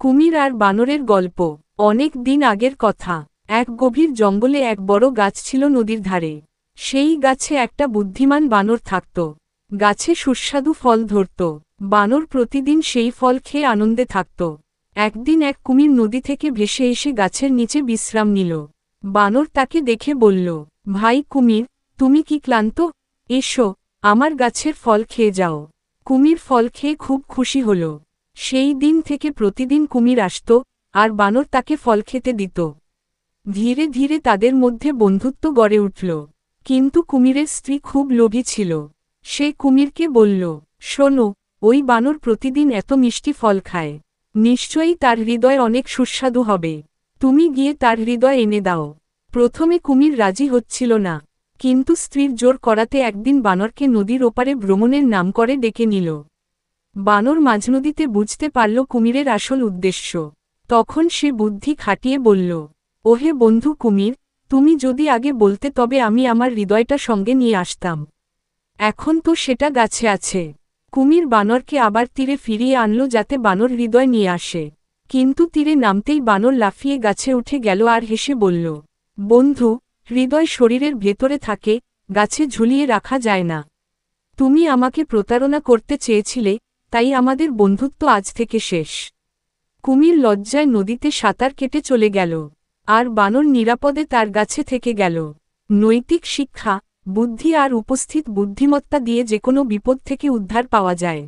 কুমির আর বানরের গল্প। অনেক দিন আগের কথা। এক গভীর জঙ্গলে এক বড় গাছ ছিল নদীর ধারে। সেই গাছে একটা বুদ্ধিমান বানর থাকত। গাছে সুস্বাদু ফল ধরত। বানর প্রতিদিন সেই ফল খেয়ে আনন্দে থাকত। একদিন এক কুমির নদী থেকে ভেসে এসে গাছের নিচে বিশ্রাম নিল। বানর তাকে দেখে বলল, ভাই কুমির, তুমি কি ক্লান্ত? এসো, আমার গাছের ফল খেয়ে যাও। কুমির ফল খেয়ে খুব খুশি হল। সেই দিন থেকে প্রতিদিন কুমির আসত, আর বানর তাকে ফল খেতে দিত। ধীরে ধীরে তাদের মধ্যে বন্ধুত্ব গড়ে উঠল। কিন্তু কুমিরের স্ত্রী খুব লোভী ছিল। সে কুমিরকে বলল, শোনো, ওই বানর প্রতিদিন এত মিষ্টি ফল খায়। নিশ্চয়ই তার হৃদয় অনেক সুস্বাদু হবে। তুমি গিয়ে তার হৃদয় এনে দাও। প্রথমে কুমির রাজি হচ্ছিল না, কিন্তু স্ত্রীর জোর করাতে একদিন বানরকে নদীর ওপারে ভ্রমণের নাম করে ডেকে নিল। বানর মাঝনদীতে বুঝতে পারল কুমিরের আসল উদ্দেশ্য। তখন সে বুদ্ধি খাটিয়ে বলল, ওহে বন্ধু কুমির, তুমি যদি আগে বলতে তবে আমি আমার হৃদয়টা সঙ্গে নিয়ে আসতাম। এখন তো সেটা গাছে আছে। কুমির বানরকে আবার তীরে ফিরিয়ে আনল যাতে বানর হৃদয় নিয়ে আসে। কিন্তু তীরে নামতেই বানর লাফিয়ে গাছে উঠে গেল আর হেসে বলল, বন্ধু, হৃদয় শরীরের ভেতরে থাকে, গাছে ঝুলিয়ে রাখা যায় না। তুমি আমাকে প্রতারণা করতে চেয়েছিলে, তাই আমাদের বন্ধুত্ব আজ থেকে শেষ। কুমির লজ্জায় নদীতে সাঁতার কেটে চলে গেল। আর বানর নিরাপদে তার গাছে থেকে গেল। নৈতিক শিক্ষা, বুদ্ধি আর উপস্থিত বুদ্ধিমত্তা দিয়ে যেকোনো বিপদ থেকে উদ্ধার পাওয়া যায়।